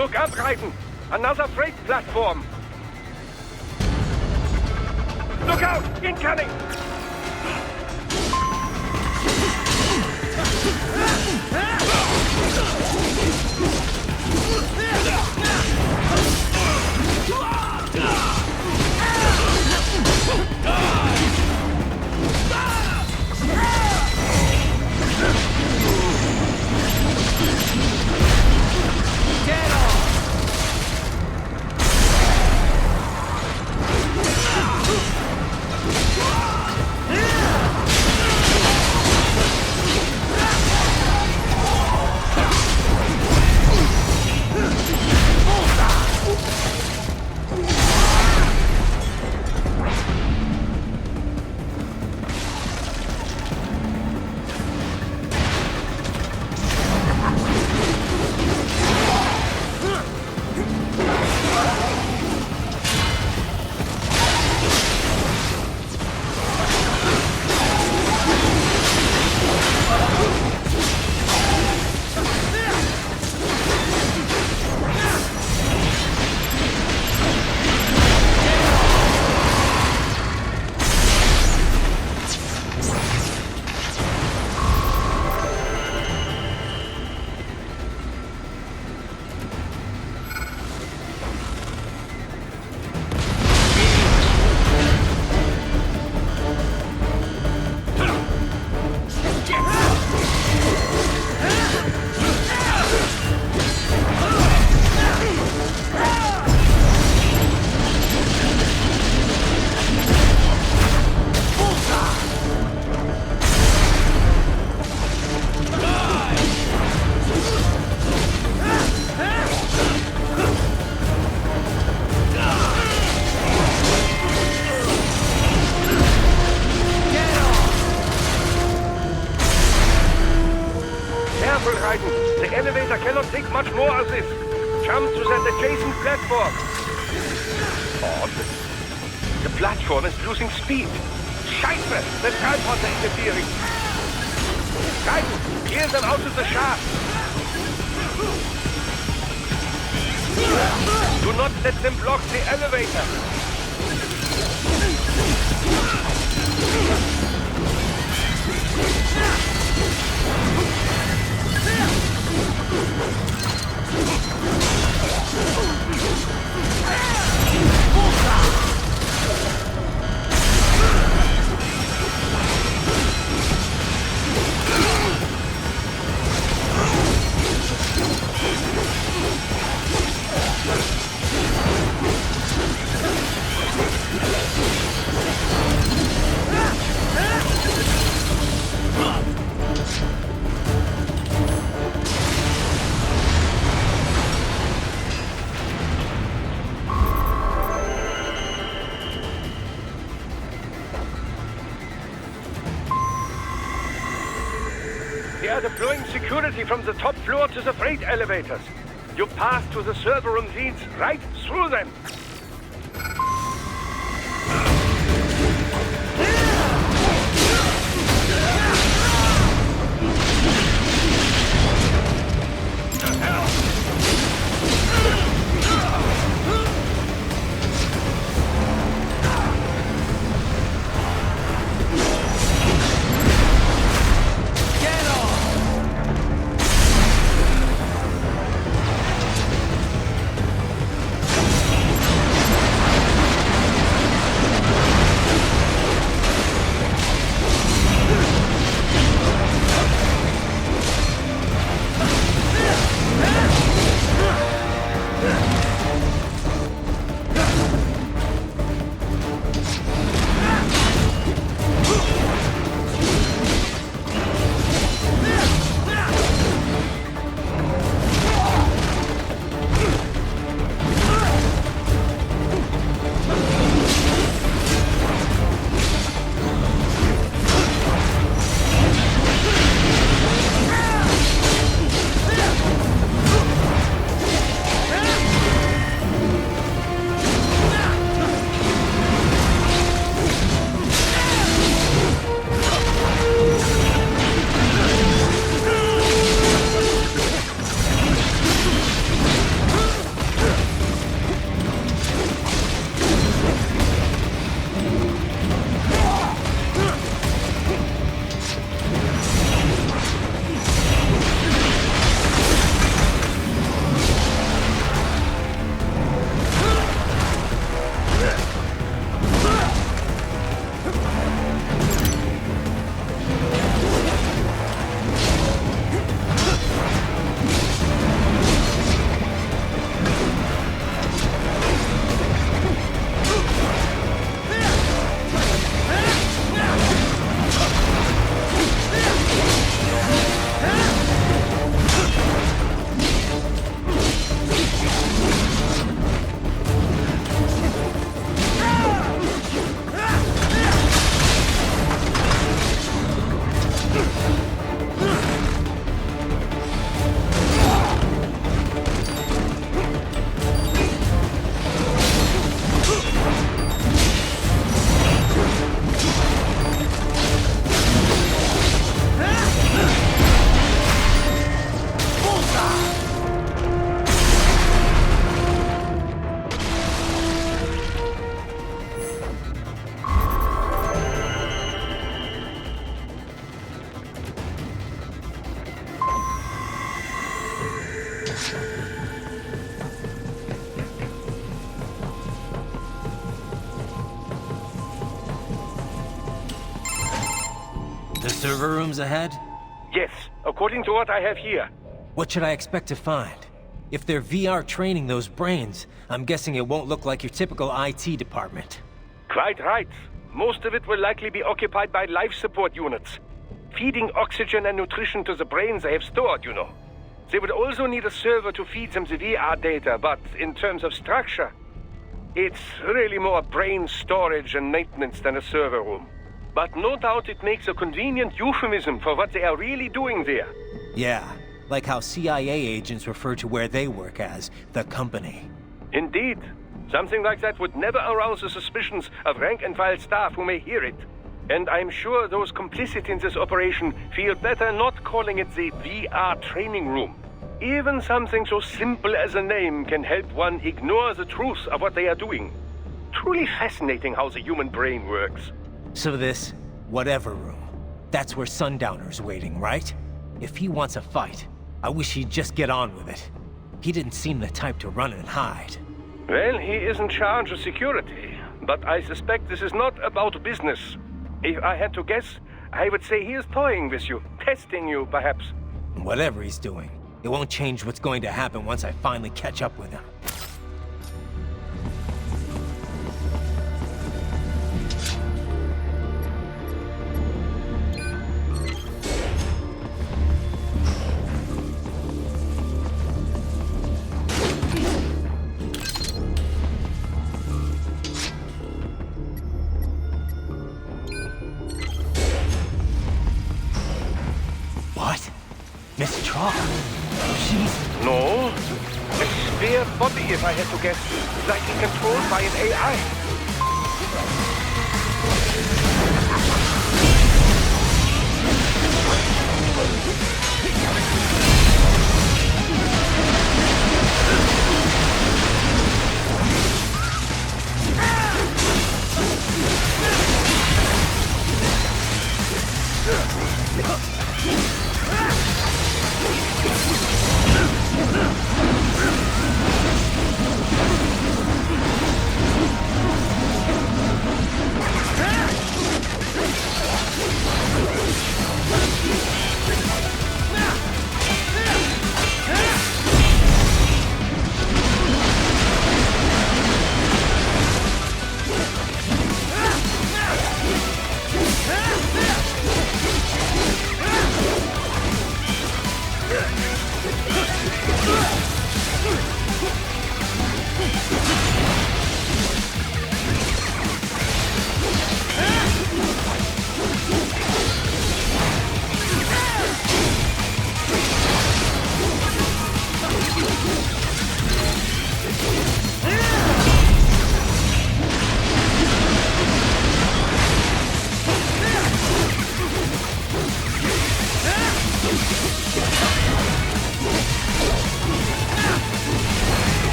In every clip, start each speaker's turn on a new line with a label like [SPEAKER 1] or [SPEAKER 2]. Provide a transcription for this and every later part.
[SPEAKER 1] Look up, Raiden! Another freight platform! Look out! Incoming! The elevator cannot take much more of this. Jump to that adjacent platform. Odd. The platform is losing speed. Scheiße! The transports are interfering. Raiden, clear them out of the shaft. Do not let them block the elevator. They are deploying security from the top floor to the freight elevators. Your path to the server room leads right through them.
[SPEAKER 2] The server room's ahead?
[SPEAKER 1] Yes, according to what I have here.
[SPEAKER 2] What should I expect to find? If they're VR training those brains, I'm guessing it won't look like your typical IT department.
[SPEAKER 1] Quite right. Most of it will likely be occupied by life support units. Feeding oxygen and nutrition to the brains they have stored, you know. They would also need a server to feed them the VR data, but in terms of structure, it's really more brain storage and maintenance than a server room. But no doubt it makes a convenient euphemism for what they are really doing there.
[SPEAKER 2] Yeah, like how CIA agents refer to where they work as the company.
[SPEAKER 1] Indeed. Something like that would never arouse the suspicions of rank-and-file staff who may hear it. And I'm sure those complicit in this operation feel better not calling it the VR training room. Even something so simple as a name can help one ignore the truth of what they are doing. Truly fascinating how the human brain works.
[SPEAKER 2] So this, whatever room, that's where Sundowner's waiting, right? If he wants a fight, I wish he'd just get on with it. He didn't seem the type to run and hide.
[SPEAKER 1] Well, he is in charge of security, but I suspect this is not about business. If I had to guess, I would say he is toying with you, testing you, perhaps.
[SPEAKER 2] Whatever he's doing, it won't change what's going to happen once I finally catch up with him. What? Miss Traub? She's...
[SPEAKER 1] No. A spare body, if I had to guess. Likely controlled by an AI.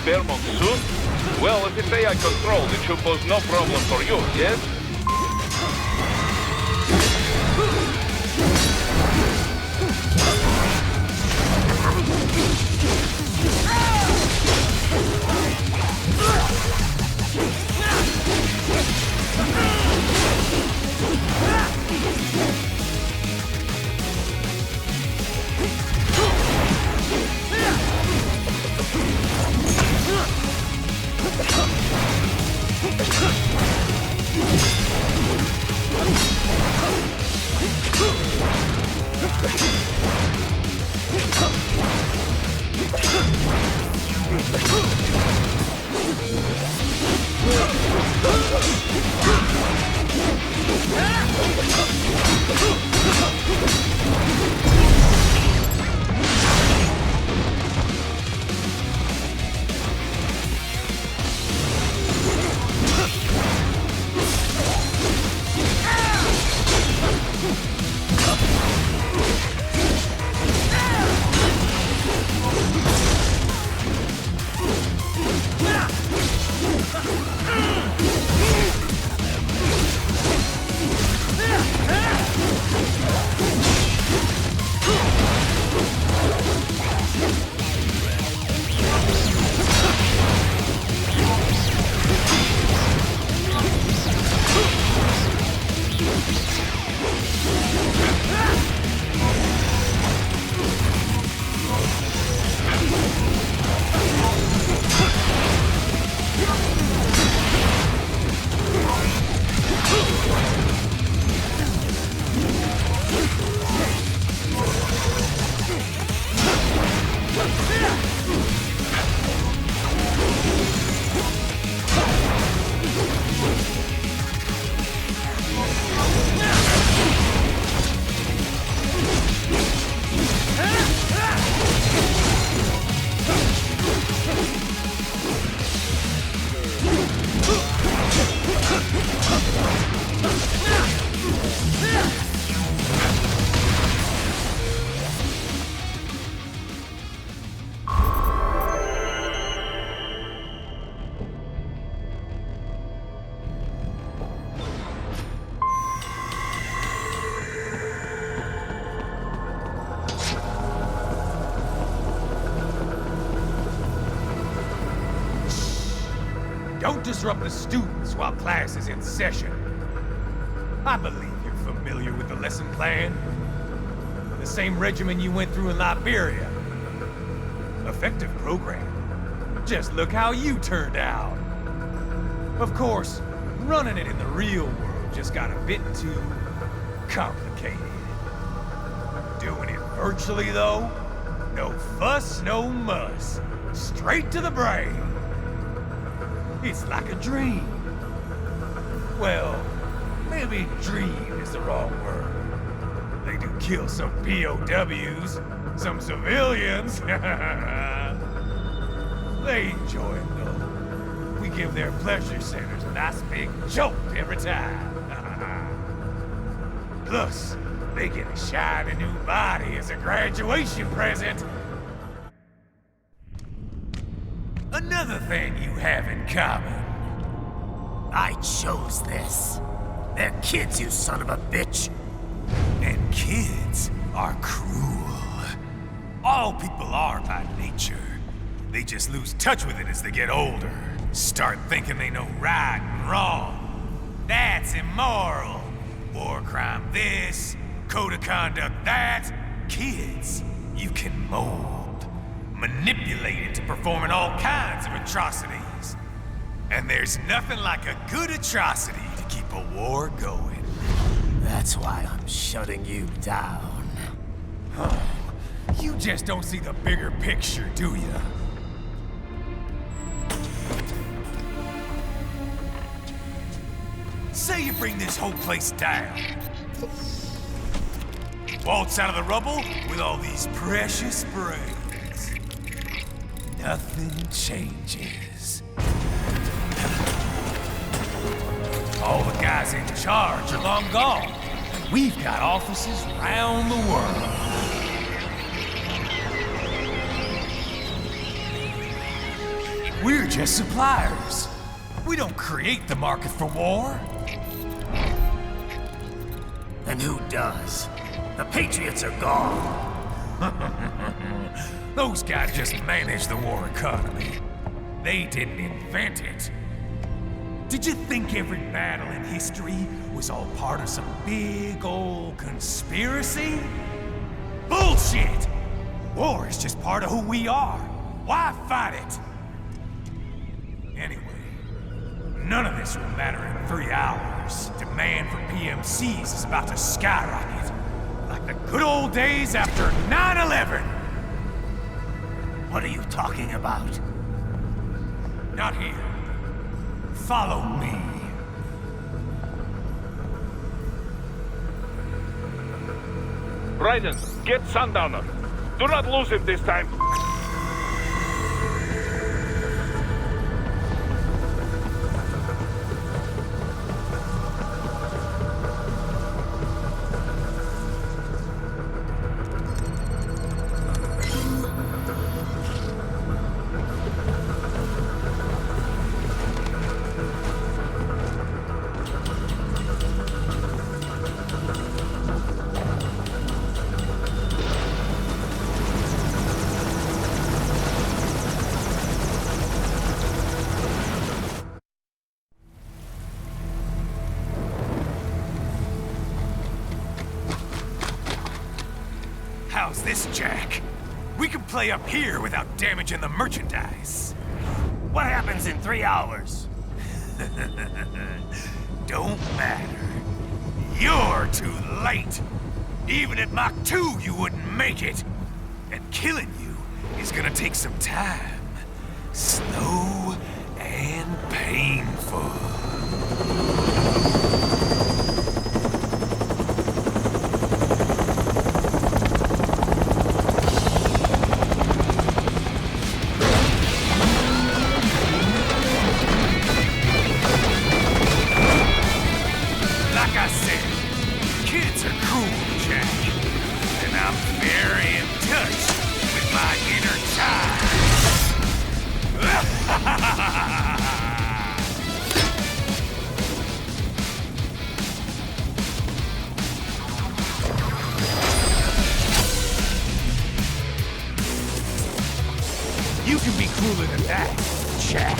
[SPEAKER 3] Experiment soon? Well, if it's AI controlled, it should pose no problem for you, yes?
[SPEAKER 4] Don't disrupt the students while class is in session. I believe you're familiar with the lesson plan. The same regimen you went through in Liberia. Effective program. Just look how you turned out. Of course, running it in the real world just got a bit too complicated. Doing it virtually, though, no fuss, no muss. Straight to the brain. It's like a dream. Well, maybe dream is the wrong word. They do kill some POWs, some civilians. They enjoy it, though. We give their pleasure centers a nice big jolt every time. Plus, they get a shiny new body as a graduation present. Another thing you have in common.
[SPEAKER 5] I chose this. They're kids, you son of a bitch.
[SPEAKER 4] And kids are cruel. All people are by nature. They just lose touch with it as they get older. Start thinking they know right and wrong. That's immoral. War crime this, code of conduct that. Kids, you can mold, manipulate into performing all kinds of atrocities. And there's nothing like a good atrocity to keep a war going.
[SPEAKER 5] That's why I'm shutting you down.
[SPEAKER 4] Oh, you just don't see the bigger picture, do you? Say you bring this whole place down. Waltz out of the rubble with all these precious brains. Nothing changes. All the guys in charge are long gone. We've got offices around the world. We're just suppliers. We don't create the market for war.
[SPEAKER 5] Then who does? The Patriots are gone.
[SPEAKER 4] Those guys just manage the war economy. They didn't invent it. Did you think every battle in history was all part of some big old conspiracy? Bullshit! War is just part of who we are. Why fight it? Anyway, none of this will matter in 3 hours. Demand for PMCs is about to skyrocket. Like the good old days after 9/11.
[SPEAKER 5] What are you talking about?
[SPEAKER 4] Not here. Follow me.
[SPEAKER 3] Raiden, get Sundowner. Do not lose him this time.
[SPEAKER 4] How's this, Jack? We can play up here without damaging the merchandise.
[SPEAKER 5] What happens in 3 hours?
[SPEAKER 4] Don't matter. You're too late. Even at Mach 2, you wouldn't make it. And killing you is gonna take some time. Slow and painful. Like I said, kids are cruel, Jack. And I'm very in touch with my inner child. You can be cooler than that, Jack.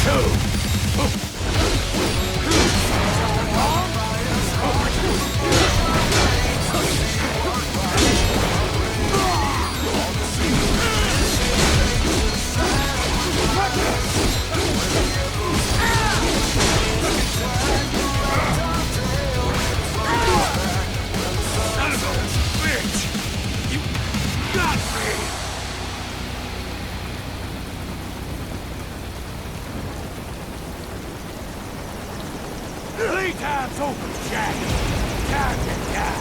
[SPEAKER 4] Son of a bitch! You got me! Playtime's over, Jack! Time to die!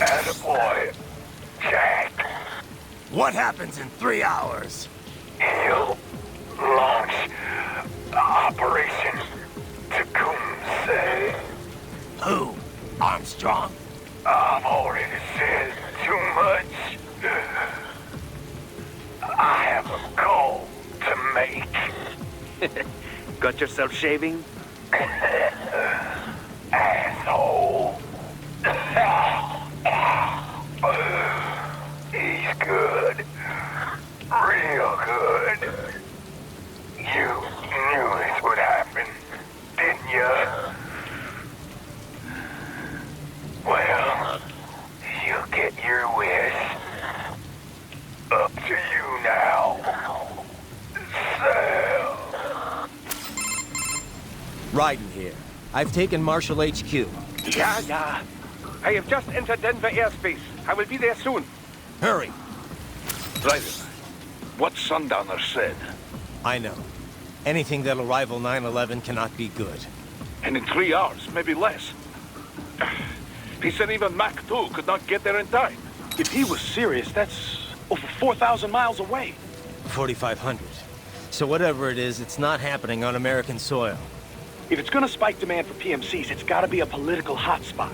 [SPEAKER 5] Attaboy, Jack.
[SPEAKER 4] What happens in 3 hours?
[SPEAKER 5] He'll launch Operation Tecumseh.
[SPEAKER 4] Who? Armstrong?
[SPEAKER 5] I've already said too much. I have a call to make.
[SPEAKER 1] Got yourself shaving?
[SPEAKER 5] Asshole. He's good. Real good. You knew this would happen, didn't you? Well, you'll get your wish. Up to you now. Sal.
[SPEAKER 2] Raiden here. I've taken Marshall HQ.
[SPEAKER 1] Yeah. I have just entered Denver airspace. I will be there soon.
[SPEAKER 2] Hurry.
[SPEAKER 3] Raiden, what Sundowner said.
[SPEAKER 2] I know. Anything that'll rival 9/11 cannot be good.
[SPEAKER 3] And in 3 hours, maybe less. He said even Mach 2 could not get there in time.
[SPEAKER 6] If he was serious, that's over 4,000 miles away.
[SPEAKER 2] 4,500. So whatever it is, it's not happening on American soil.
[SPEAKER 6] If it's gonna spike demand for PMCs, it's gotta be a political hotspot.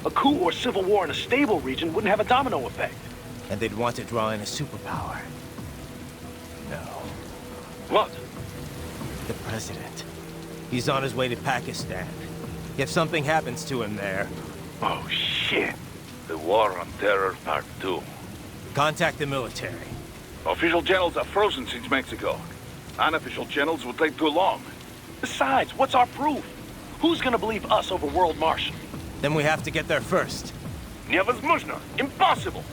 [SPEAKER 6] A coup or civil war in a stable region wouldn't have a domino effect.
[SPEAKER 2] And they'd want to draw in a superpower. No.
[SPEAKER 3] What?
[SPEAKER 2] The president. He's on his way to Pakistan. If something happens to him there...
[SPEAKER 3] Oh, shit. The War on Terror Part 2.
[SPEAKER 2] Contact the military.
[SPEAKER 3] Official channels are frozen since Mexico. Unofficial channels would take too long.
[SPEAKER 6] Besides, what's our proof? Who's gonna believe us over World Marshal?
[SPEAKER 2] Then we have to get there first.
[SPEAKER 3] Невозможно. Impossible.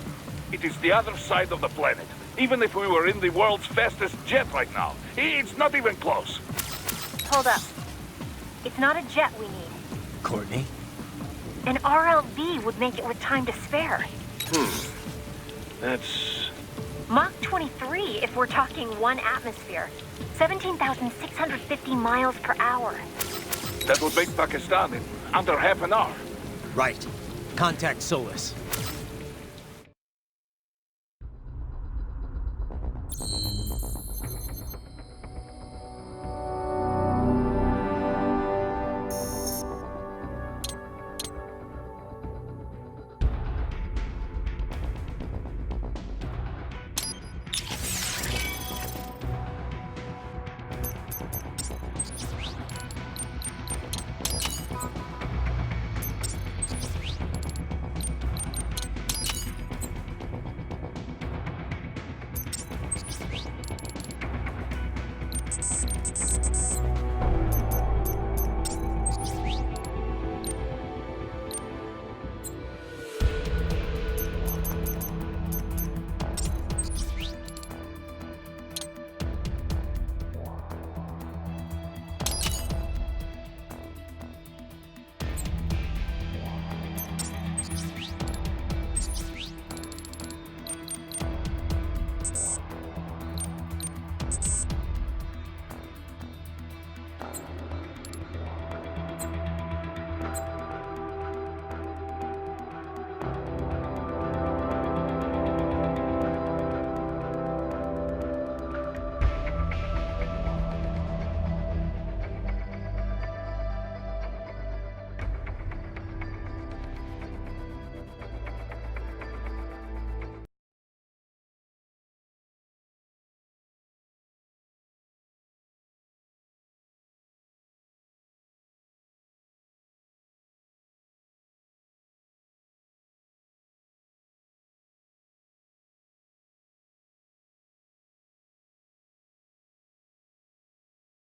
[SPEAKER 3] It is the other side of the planet. Even if we were in the world's fastest jet right now, it's not even close.
[SPEAKER 7] Hold up. It's not a jet we need.
[SPEAKER 2] Courtney?
[SPEAKER 7] An RLV would make it with time to spare.
[SPEAKER 6] That's...
[SPEAKER 7] Mach 23 if we're talking 1 atmosphere. 17,650 miles per hour.
[SPEAKER 3] That would make Pakistan in under half an hour.
[SPEAKER 2] Right. Contact Solus.